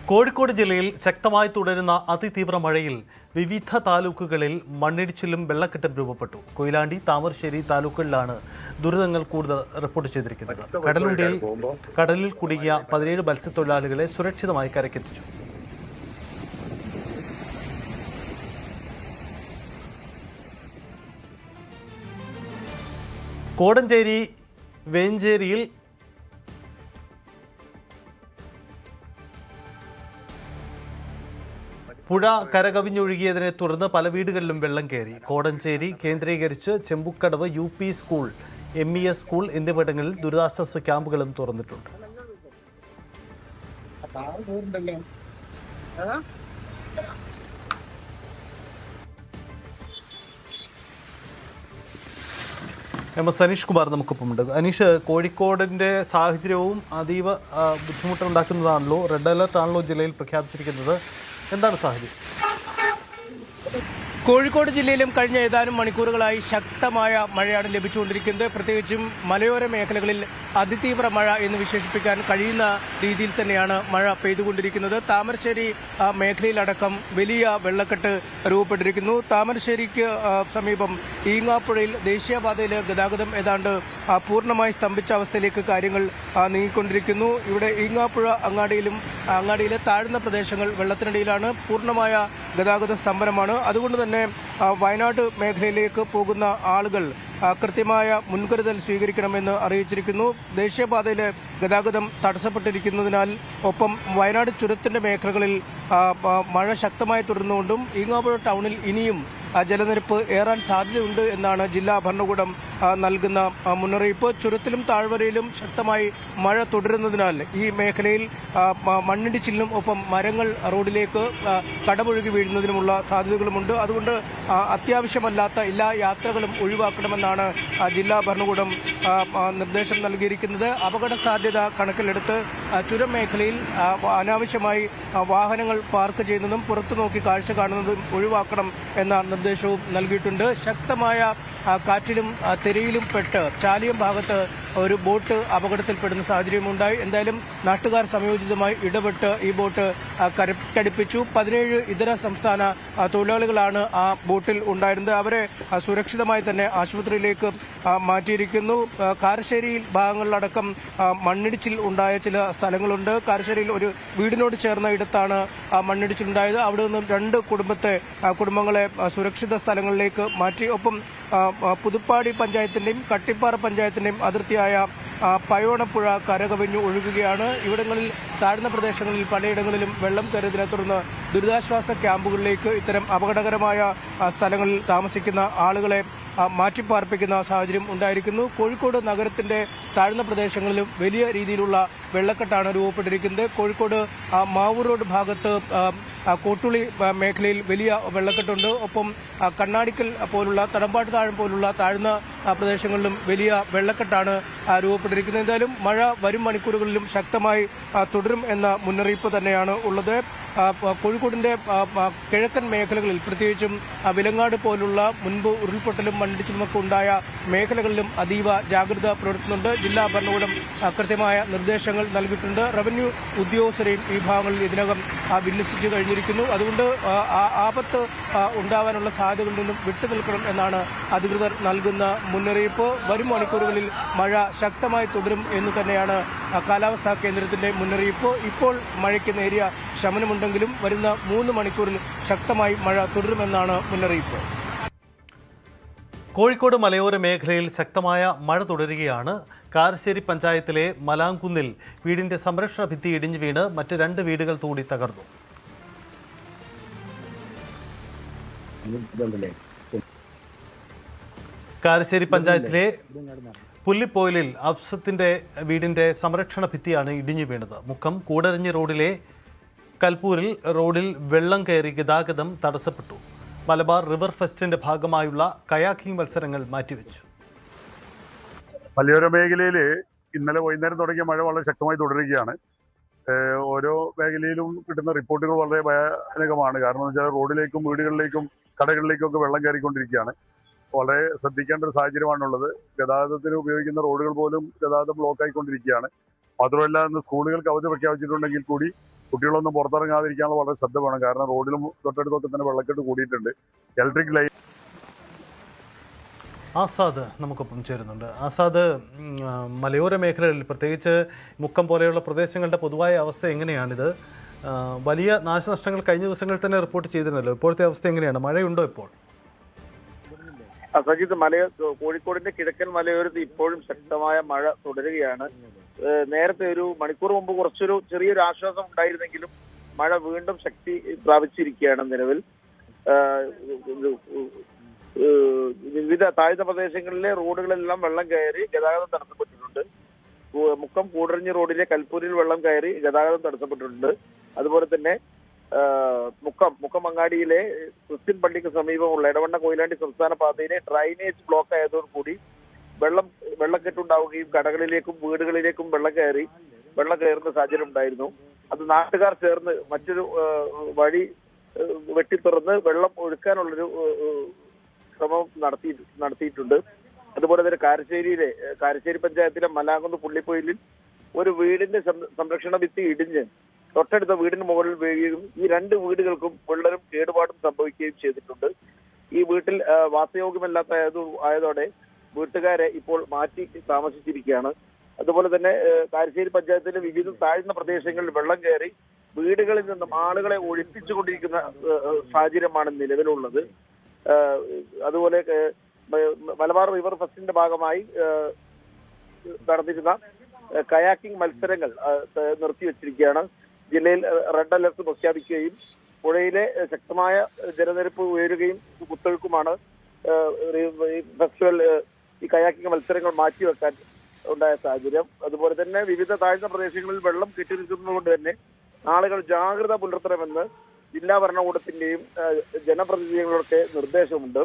കോഴിക്കോട് ജില്ലയിൽ ശക്തമായി തുടരുന്ന അതിതീവ്ര മഴയിൽ വിവിധ താലൂക്കുകളിൽ മണ്ണിടിച്ചിലും വെള്ളക്കെട്ടും രൂപപ്പെട്ടു. കൊയിലാണ്ടി, താമരശ്ശേരി താലൂക്കുകളിലാണ് ദുരിതങ്ങൾ കൂടുതൽ റിപ്പോർട്ട് ചെയ്തിരിക്കുന്നത്. കടലിൽ കുടുങ്ങിയ 17 മത്സ്യത്തൊഴിലാളികളെ സുരക്ഷിതമായി കരക്കെത്തിച്ചു. കോടഞ്ചേരി വേഞ്ചേരിയിൽ പുഴ കരകവിഞ്ഞൊഴുകിയതിനെ തുടർന്ന് പല വീടുകളിലും വെള്ളം കയറി. കോടഞ്ചേരി കേന്ദ്രീകരിച്ച് ചെമ്പുക്കടവ് UP സ്കൂൾ, MES സ്കൂൾ എന്നിവിടങ്ങളിൽ ദുരിതാശ്വാസ ക്യാമ്പുകളും തുറന്നിട്ടുണ്ട്. MS അനീഷ് കുമാർ നമുക്കൊപ്പമുണ്ട്. അനീഷ്, കോഴിക്കോടിൻ്റെ സാഹചര്യവും അതീവ ബുദ്ധിമുട്ടുണ്ടാക്കുന്നതാണല്ലോ. റെഡ് അലർട്ട് ആണല്ലോ ജില്ലയിൽ പ്രഖ്യാപിച്ചിരിക്കുന്നത്. എന്താണ് സാഹചര്യം? കോഴിക്കോട് ജില്ലയിലും കഴിഞ്ഞ ഏതാനും മണിക്കൂറുകളായി ശക്തമായ മഴയാണ് ലഭിച്ചുകൊണ്ടിരിക്കുന്നത്. പ്രത്യേകിച്ചും മലയോര മേഖലകളിൽ അതിതീവ്ര മഴ എന്ന് വിശേഷിപ്പിക്കാൻ കഴിയുന്ന രീതിയിൽ തന്നെയാണ് മഴ പെയ്തുകൊണ്ടിരിക്കുന്നത്. താമരശ്ശേരി മേഖലയിലടക്കം വലിയ വെള്ളക്കെട്ട് രൂപപ്പെട്ടിരിക്കുന്നു. താമരശ്ശേരിക്ക് സമീപം ഈങ്ങാപ്പുഴയിൽ ദേശീയപാതയിലെ ഗതാഗതം ഏതാണ്ട് പൂർണ്ണമായി സ്തംഭിച്ച അവസ്ഥയിലേക്ക് കാര്യങ്ങൾ നീങ്ങിക്കൊണ്ടിരിക്കുന്നു. ഇവിടെ ഈങ്ങാപ്പുഴ അങ്ങാടിയിലെ താഴ്ന്ന പ്രദേശങ്ങൾ വെള്ളത്തിനടിയിലാണ്. പൂർണ്ണമായ ഗതാഗത സ്തംഭനമാണ്. അതുകൊണ്ട് തന്നെ വയനാട് മേഖലയിലേക്ക് പോകുന്ന ആളുകൾ കൃത്യമായ മുൻകരുതൽ സ്വീകരിക്കണമെന്ന് അറിയിച്ചിരിക്കുന്നു. ദേശീയപാതയിലെ ഗതാഗതം തടസ്സപ്പെട്ടിരിക്കുന്നതിനാൽ ഒപ്പം വയനാട് ചുരത്തിന്റെ മേഖലകളിൽ മഴ ശക്തമായി തുടർന്നുകൊണ്ടും ഈങ്ങാപ്പുഴ ടൗണിൽ ഇനിയും ജലനിരപ്പ് ഏറാൻ സാധ്യതയുണ്ട് എന്നാണ് ജില്ലാ ഭരണകൂടം നൽകുന്ന മുന്നറിയിപ്പ്. ചുരത്തിലും താഴ്വരയിലും ശക്തമായി മഴ തുടരുന്നതിനാൽ ഈ മേഖലയിൽ മണ്ണിടിച്ചിലിനും ഒപ്പം മരങ്ങൾ റോഡിലേക്ക് കടപുഴകി വീഴുന്നതിനുമുള്ള സാധ്യതകളുമുണ്ട്. അതുകൊണ്ട് അത്യാവശ്യമല്ലാത്ത എല്ലാ യാത്രകളും ഒഴിവാക്കണമെന്നാണ് ജില്ലാ ഭരണകൂടം നിർദ്ദേശം നൽകിയിരിക്കുന്നത്. അപകട സാധ്യത കണക്കിലെടുത്ത് ചുരം മേഖലയിൽ അനാവശ്യമായി വാഹനങ്ങൾ പാർക്ക് ചെയ്യുന്നതും പുറത്തു നോക്കി കാഴ്ച കാണുന്നതും ഒഴിവാക്കണം എന്ന നിർദ്ദേശവും നൽകിയിട്ടുണ്ട്. ശക്തമായ കാറ്റിലും തിരയിലും പെട്ട് ചാലിയം ഭാഗത്ത് ഒരു ബോട്ട് അപകടത്തിൽപ്പെടുന്ന സാഹചര്യമുണ്ടായി. എന്തായാലും നാട്ടുകാർ സംയോജിതമായി ഇടപെട്ട് ഈ ബോട്ട് കരക്കടുപ്പിച്ചു. 17 ഇതര സംസ്ഥാന തൊഴിലാളികളാണ് ആ ബോട്ടിൽ ഉണ്ടായിരുന്നത്. അവരെ സുരക്ഷിതമായി തന്നെ ആശുപത്രിയിലേക്ക് മാറ്റിയിരിക്കുന്നു. കാരശ്ശേരി ഭാഗങ്ങളിലടക്കം മണ്ണിടിച്ചിൽ ഉണ്ടായ ചില സ്ഥലങ്ങളുണ്ട്. കാരശ്ശേരിയിൽ ഒരു വീടിനോട് ചേർന്ന ഇടത്താണ് മണ്ണിടിച്ചിലുണ്ടായത്. അവിടെ നിന്നും 2 കുടുംബങ്ങളെ സുരക്ഷിത സ്ഥലങ്ങളിലേക്ക് മാറ്റി. ഒപ്പം പുതുപ്പാടി പഞ്ചായത്തിന്റെയും കട്ടിപ്പാറ പഞ്ചായത്തിന്റെയും അതിർത്തിയായ പയോണപ്പുഴ കരകവിഞ്ഞു ഒഴുകുകയാണ്. ഇവിടങ്ങളിൽ താഴ്ന്ന പ്രദേശങ്ങളിൽ പലയിടങ്ങളിലും വെള്ളം കയറിയതിനെ തുടർന്ന് ദുരിതാശ്വാസ ക്യാമ്പുകളിലേക്ക് ഇത്തരം അപകടകരമായ സ്ഥലങ്ങളിൽ താമസിക്കുന്ന ആളുകളെ മാറ്റിപ്പാർപ്പിക്കുന്ന സാഹചര്യം ഉണ്ടായിരിക്കുന്നു. കോഴിക്കോട് നഗരത്തിന്റെ താഴ്ന്ന പ്രദേശങ്ങളിലും വലിയ രീതിയിലുള്ള വെള്ളക്കെട്ടാണ് രൂപപ്പെട്ടിരിക്കുന്നത്. കോഴിക്കോട് മാവൂർ റോഡ് ഭാഗത്ത് കോട്ടുളി മേഖലയിൽ വലിയ വെള്ളക്കെട്ടുണ്ട്. ഒപ്പം കണ്ണാടിക്കൽ പോലുള്ള തടമ്പാട്ട് താഴം പോലുള്ള താഴ്ന്ന പ്രദേശങ്ങളിലും വലിയ വെള്ളക്കെട്ടാണ് രൂപപ്പെട്ടിരിക്കുന്നത്. എന്തായാലും മഴ വരും മണിക്കൂറുകളിലും ശക്തമായി തുടരും എന്ന മുന്നറിയിപ്പ് തന്നെയാണ് ഉള്ളത്. കോഴിക്കോടിന്റെ കിഴക്കൻ മേഖലകളിൽ പ്രത്യേകിച്ചും വിലങ്ങാട് പോലുള്ള മുൻപ് ഉരുൾപൊട്ടലും മണ്ണിടിച്ചിലുമൊക്കെ ഉണ്ടായ മേഖലകളിലും അതീവ ജാഗ്രത പുലർത്തുന്നുണ്ട്. ജില്ലാ ഭരണകൂടം കൃത്യമായ നിർദ്ദേശങ്ങൾ നൽകിയിട്ടുണ്ട്. റവന്യൂ ഉദ്യോഗസ്ഥരെയും ഈ ഭാഗങ്ങളിൽ ഇതിനകം വിന്യസിച്ചു കഴിഞ്ഞിരിക്കുന്നു. അതുകൊണ്ട് ആപത്ത് ഉണ്ടാവാനുള്ള സാധ്യതകളിൽ നിന്നും വിട്ടുനിൽക്കണം എന്നാണ് അധികൃതർ നൽകുന്ന മുന്നറിയിപ്പ്. വരും മണിക്കൂറുകളിൽ മഴ ശക്തമായി തുടരും എന്ന് തന്നെയാണ് കാലാവസ്ഥാ കേന്ദ്രത്തിന്റെ മുന്നറിയിപ്പ്. ഇപ്പോൾ മഴയ്ക്ക് നേരിയ ശമനമുണ്ടെങ്കിലും വരുന്ന 3 മണിക്കൂറിൽ ശക്തമായി മഴ തുടരുമെന്നാണ് മുന്നറിയിപ്പ്. കോഴിക്കോട് മലയോര മേഖലയിൽ ശക്തമായ മഴ തുടരുകയാണ്. കാരശ്ശേരി പഞ്ചായത്തിലെ മലാങ്കുന്നിൽ വീടിന്റെ സംരക്ഷണ ഭിത്തി ഇടിഞ്ഞു വീണ് മറ്റ് 2 വീടുകൾ കൂടി തകർന്നു. കാരശ്ശേരി പഞ്ചായത്തിലെ പുല്ലിപ്പോയിലിൽ അഫ്സത്തിന്റെ വീടിന്റെ സംരക്ഷണ ഭിത്തിയാണ് ഇടിഞ്ഞു വീണത്. മുക്കം കൂടരഞ്ഞി റോഡിലെ കൽപ്പൂരിൽ റോഡിൽ വെള്ളം കയറി ഗതാഗതം തടസ്സപ്പെട്ടു. മലബാർ റിവർ ഫെസ്റ്റിന്റെ ഭാഗമായുള്ള കയാക്കിംഗ് മത്സരങ്ങൾ മാറ്റിവെച്ചു. മലയോര മേഖലയിൽ ഇന്നലെ വൈകുന്നേരം തുടങ്ങിയ മഴ വളരെ ശക്തമായി തുടരുകയാണ്. ഓരോ മേഖലയിലും കിട്ടുന്ന റിപ്പോർട്ടുകൾ വളരെ ഭയാനകമാണ്. കാരണം എന്ന് വെച്ചാൽ റോഡിലേക്കും വീടുകളിലേക്കും കടകളിലേക്കും ഒക്കെ വെള്ളം കയറിക്കൊണ്ടിരിക്കുകയാണ്. വളരെ ശ്രദ്ധിക്കേണ്ട ഒരു സാഹചര്യമാണുള്ളത്. ഗതാഗതത്തിന് ഉപയോഗിക്കുന്ന റോഡുകൾ പോലും ഗതാഗതം ബ്ലോക്ക് ആയിക്കൊണ്ടിരിക്കുകയാണ്. മാത്രമല്ല ഇന്ന് സ്കൂളുകൾക്ക് അവധി പ്രഖ്യാപിച്ചിട്ടുണ്ടെങ്കിൽ കൂടി കുട്ടികളൊന്നും പുറത്തിറങ്ങാതിരിക്കാനുള്ള വളരെ ശ്രദ്ധ വേണം. കാരണം റോഡിലും തൊട്ടടുത്തൊക്കെ തന്നെ വെള്ളക്കെട്ട് കൂടിയിട്ടുണ്ട്. Electric line. ആസാദ് നമുക്കൊപ്പം ചേരുന്നുണ്ട്. ആസാദ്, മലയോര മേഖലകളിൽ പ്രത്യേകിച്ച് മുക്കം പോലെയുള്ള പ്രദേശങ്ങളുടെ പൊതുവായ അവസ്ഥ എങ്ങനെയാണിത്? വലിയ നാശനഷ്ടങ്ങൾ കഴിഞ്ഞ ദിവസങ്ങളിൽ തന്നെ റിപ്പോർട്ട് ചെയ്തിരുന്നല്ലോ. ഇപ്പോഴത്തെ അവസ്ഥ എങ്ങനെയാണ്? മഴയുണ്ടോ ഇപ്പോൾ? സജിത്, കോഴിക്കോടിന്റെ കിഴക്കൻ മലയോരത്ത് ഇപ്പോഴും ശക്തമായ മഴ തുടരുകയാണ്. നേരത്തെ ഒരു മണിക്കൂർ മുമ്പ് ചെറിയൊരു ആശ്വാസം ഉണ്ടായിരുന്നെങ്കിലും മഴ വീണ്ടും ശക്തി പ്രാപിച്ചിരിക്കുകയാണ് നിലവിൽ. വിവിധ താഴ്ന്ന പ്രദേശങ്ങളിലെ റോഡുകളെല്ലാം വെള്ളം കയറി ഗതാഗതം തടസ്സപ്പെട്ടിട്ടുണ്ട്. മുക്കം കൂടരഞ്ഞി റോഡിലെ കൽപ്പൂരിൽ വെള്ളം കയറി ഗതാഗതം തടസ്സപ്പെട്ടിട്ടുണ്ട്. അതുപോലെ തന്നെ മുക്കം അങ്ങാടിയിലെ ക്രിസ്ത്യൻ പള്ളിക്ക് സമീപമുള്ള എടവണ്ണ കൊയിലാണ്ടി സംസ്ഥാന പാതയിലെ ഡ്രൈനേജ് ബ്ലോക്ക് ആയതോടുകൂടി വെള്ളക്കെട്ടുണ്ടാവുകയും കടകളിലേക്കും വീടുകളിലേക്കും വെള്ളം കയറുന്ന സാഹചര്യം ഉണ്ടായിരുന്നു. അത് നാട്ടുകാർ ചേർന്ന് മറ്റൊരു വഴി വെട്ടിത്തുറന്ന് വെള്ളം ഒഴുക്കാനുള്ളൊരു ശ്രമം നടത്തിയിട്ടുണ്ട്. അതുപോലെ തന്നെ കാരശ്ശേരി പഞ്ചായത്തിലെ മലാങ്കുന്ന് പുള്ളിപ്പൊയിലിൽ ഒരു വീടിന്റെ സംരക്ഷണ ഭിത്തി ഇടിഞ്ഞ് തൊട്ടടുത്ത വീടിന് മുകളിൽ വീഴുകയും ഈ 2 വീടുകൾക്കും വിള്ളലും കേടുപാടും സംഭവിക്കുകയും ചെയ്തിട്ടുണ്ട്. ഈ വീട്ടിൽ ആയതോടെ വീട്ടുകാരെ ഇപ്പോൾ മാറ്റി താമസിച്ചിരിക്കുകയാണ്. അതുപോലെ തന്നെ കാരശ്ശേരി പഞ്ചായത്തിലെ വിവിധ താഴ്ന്ന പ്രദേശങ്ങളിൽ വെള്ളം കയറി വീടുകളിൽ നിന്നും ആളുകളെ ഒഴിപ്പിച്ചുകൊണ്ടിരിക്കുന്ന സാഹചര്യമാണ് നിലവിലുള്ളത്. അതുപോലെ മലബാർ റിവർ ഫെസ്റ്റിന്റെ ഭാഗമായി നടന്നിരുന്ന കയാക്കിംഗ് മത്സരങ്ങൾ നിർത്തിവെച്ചിരിക്കുകയാണ്. ജില്ലയിൽ റെഡ് അലർട്ട് പ്രഖ്യാപിക്കുകയും പുഴയിലെ ശക്തമായ ജലനിരപ്പ് ഉയരുകയും കുത്തൊഴുക്കുമാണ് ഫെസ്റ്റിവൽ ഈ കയാക്കിംഗ് മത്സരങ്ങൾ മാറ്റിവെക്കാൻ ഉണ്ടായ സാഹചര്യം. അതുപോലെ തന്നെ വിവിധ താഴ്ന്ന പ്രദേശങ്ങളിൽ വെള്ളം കെട്ടിനിൽക്കുന്നതുകൊണ്ട് തന്നെ ആളുകൾ ജാഗ്രത പുലർത്തണമെന്ന് ജില്ലാ ഭരണകൂടത്തിന്റെയും ജനപ്രതിനിധികളുടെ നിർദ്ദേശമുണ്ട്.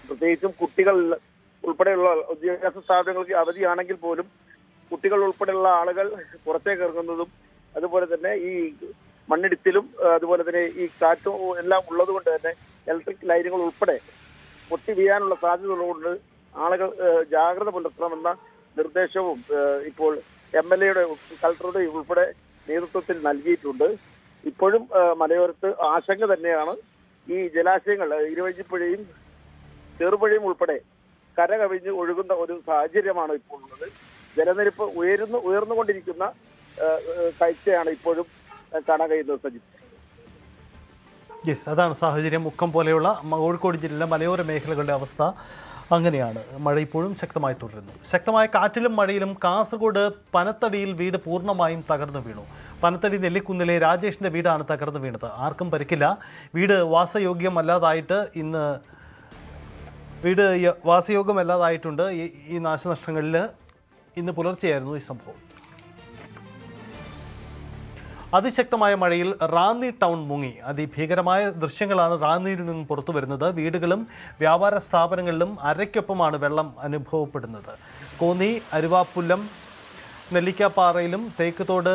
പ്രത്യേകിച്ചും കുട്ടികൾ ഉൾപ്പെടെയുള്ള വിദ്യാഭ്യാസ സ്ഥാപനങ്ങൾക്ക് അവധിയാണെങ്കിൽ പോലും കുട്ടികൾ ഉൾപ്പെടെയുള്ള ആളുകൾ പുറത്തേക്ക് ഇറങ്ങുന്നതും അതുപോലെ തന്നെ ഈ മണ്ണിടിച്ചിലും അതുപോലെ തന്നെ ഈ കാറ്റും എല്ലാം ഉള്ളത് കൊണ്ട് തന്നെ ഇലക്ട്രിക് ലൈനുകൾ ഉൾപ്പെടെ പൊട്ടി വീഴാനുള്ള സാധ്യത ഉള്ളതുകൊണ്ട് ആളുകൾ ജാഗ്രത പുലർത്തണമെന്ന നിർദ്ദേശവും ഇപ്പോൾ MLA-യുടെ കളക്ടറുടെ ഉൾപ്പെടെ നേതൃത്വത്തിൽ നൽകിയിട്ടുണ്ട്. ഇപ്പോഴും മലയോരത്ത് ആശങ്ക തന്നെയാണ്. ഈ ജലാശയങ്ങൾ ഇരുവഴിപ്പുഴയും ചെറുപുഴയും ഉൾപ്പെടെ കരകവിഞ്ഞ് ഒഴുകുന്ന ഒരു സാഹചര്യമാണ് ഇപ്പോൾ ഉള്ളത്. ജലനിരപ്പ് ഉയർന്നുകൊണ്ടിരിക്കുന്ന കാഴ്ചയാണ് ഇപ്പോഴും കാണാൻ കഴിയുന്നത്. സജിത്ത്, യെസ്, അതാണ് സാഹചര്യം. മുക്കം പോലെയുള്ള കോഴിക്കോട് ജില്ലയിലെ മലയോര മേഖലകളുടെ അവസ്ഥ അങ്ങനെയാണ്. മഴ ഇപ്പോഴും ശക്തമായി തുടരുന്നു. ശക്തമായ കാറ്റിലും മഴയിലും കാസർഗോഡ് പനത്തടിയിൽ വീട് പൂർണ്ണമായും തകർന്നു വീണു. പനത്തടി നെല്ലിക്കുന്നിലെ രാജേഷിന്റെ വീടാണ് തകർന്നു വീണത്. ആർക്കും പരിക്കില്ല. വീട് വാസയോഗ്യമല്ലാതായിട്ടുണ്ട്. ഈ നാശനഷ്ടങ്ങളിൽ ഇന്ന് പുലർച്ചെയായിരുന്നു ഈ സംഭവം. അതിശക്തമായ മഴയിൽ റാന്നി ടൗൺ മുങ്ങി. അതിഭീകരമായ ദൃശ്യങ്ങളാണ് റാന്നിയിൽ നിന്നും പുറത്തു വരുന്നത്. വീടുകളും വ്യാപാര സ്ഥാപനങ്ങളിലും അരയ്ക്കൊപ്പമാണ് വെള്ളം അനുഭവപ്പെടുന്നത്. കോന്നി, അരുവാപ്പുല്ലം, നെല്ലിക്കാപ്പാറയിലും തേക്കുതോട്,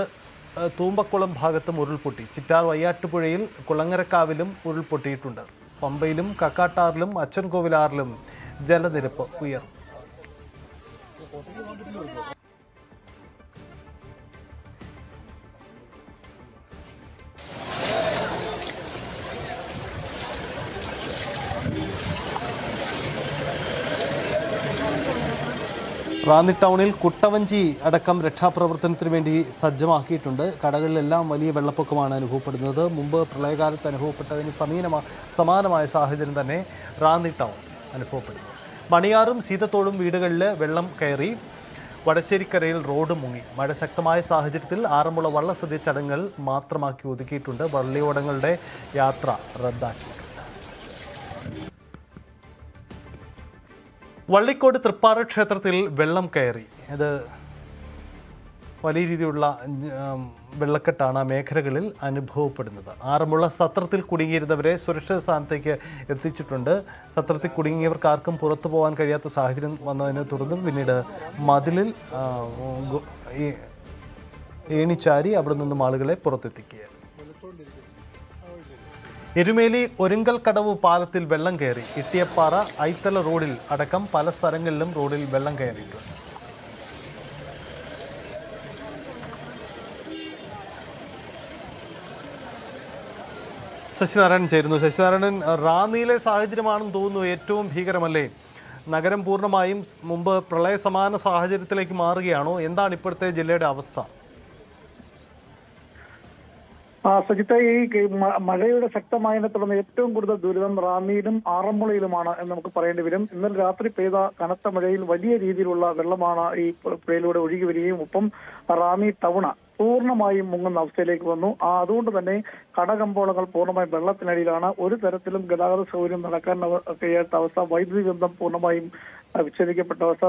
തൂമ്പക്കുളം ഭാഗത്തും ഉരുൾപൊട്ടി. ചിറ്റാർ വയ്യാട്ടുപുഴയിൽ കുളങ്ങരക്കാവിലും ഉരുൾപൊട്ടിയിട്ടുണ്ട്. പമ്പയിലും കക്കാട്ടാറിലും അച്ചൻകോവിലാറിലും ജലനിരപ്പ് ഉയർന്നു. റാന്നി ടൗണിൽ കുട്ടവഞ്ചി അടക്കം രക്ഷാപ്രവർത്തനത്തിന് വേണ്ടി സജ്ജമാക്കിയിട്ടുണ്ട്. കടകളിലെല്ലാം വലിയ വെള്ളപ്പൊക്കമാണ് അനുഭവപ്പെടുന്നത്. മുമ്പ് പ്രളയകാലത്ത് അനുഭവപ്പെട്ടതിന് സമാനമായ സാഹചര്യം തന്നെ റാന്നി ടൗൺ അനുഭവപ്പെടുന്നു. മണിയാറും സീതത്തോടും വീടുകളിൽ വെള്ളം കയറി. വടശ്ശേരിക്കരയിൽ റോഡ് മുങ്ങി. മഴ ശക്തമായ സാഹചര്യത്തിൽ ആറന്മുള വള്ളസദ്യ ചടങ്ങുകൾ മാത്രമാക്കി ഒതുക്കിയിട്ടുണ്ട്. വള്ളിയോടങ്ങളുടെ യാത്ര റദ്ദാക്കിയിട്ടുണ്ട്. വള്ളിക്കോട് തൃപ്പാറ ക്ഷേത്രത്തിൽ വെള്ളം കയറി. ഇത് വലിയ രീതിയിലുള്ള വെള്ളക്കെട്ടാണ് മേഖലകളിൽ അനുഭവപ്പെടുന്നത്. ആറന്മുള സത്രത്തിൽ കുടുങ്ങിയിരുന്നവരെ സുരക്ഷിത സ്ഥാനത്തേക്ക് എത്തിച്ചിട്ടുണ്ട്. സത്രത്തിൽ കുടുങ്ങിയവർക്ക് ആർക്കും പുറത്തു പോകാൻ കഴിയാത്ത സാഹചര്യം വന്നതിനെ തുടർന്ന് പിന്നീട് മതിലിൽ ഏണിച്ചാരി അവിടെ നിന്നും ആളുകളെ പുറത്തെത്തിക്കുകയായിരുന്നു. എരുമേലി ഒരുങ്കൽ കടവ് പാലത്തിൽ വെള്ളം കയറി. ഇട്ടിയപ്പാറ ഐത്തല റോഡിൽ അടക്കം പല സ്ഥലങ്ങളിലും റോഡിൽ വെള്ളം കയറിയിട്ടുണ്ട്. ശശിനാരായണൻ ചേരുന്നു. ശശിനാരായണൻ, റാന്നിയിലെ സാഹചര്യമാണെന്ന് തോന്നുന്നു ഏറ്റവും ഭീകരമല്ലേ? നഗരം പൂർണ്ണമായും മുമ്പ് പ്രളയ സമാന സാഹചര്യത്തിലേക്ക് മാറുകയാണോ? എന്താണ് ഇപ്പോഴത്തെ ജില്ലയുടെ അവസ്ഥ? സജിത്ത, ഈ മഴയുടെ ശക്തമായതിനെ തുടർന്ന് ഏറ്റവും കൂടുതൽ ദുരിതം റാന്നിയിലും ആറന്മുളയിലുമാണ് എന്ന് നമുക്ക് പറയേണ്ടി വരും. ഇന്നലെ രാത്രി പെയ്ത കനത്ത മഴയിൽ വലിയ രീതിയിലുള്ള വെള്ളമാണ് ഈ പുഴയിലൂടെ ഒഴുകി വരികയും ഒപ്പം റാന്നി ടൗണ് പൂർണ്ണമായും മുങ്ങുന്ന അവസ്ഥയിലേക്ക് വന്നു. അതുകൊണ്ട് തന്നെ കടകമ്പോളങ്ങൾ പൂർണ്ണമായും വെള്ളത്തിനടിയിലാണ്. ഒരു തരത്തിലും ഗതാഗത സൗകര്യം നടക്കാൻ കഴിയാത്ത അവസ്ഥ, വൈദ്യുതി ബന്ധം പൂർണ്ണമായും വിച്ഛേദിക്കപ്പെട്ട അവസ്ഥ.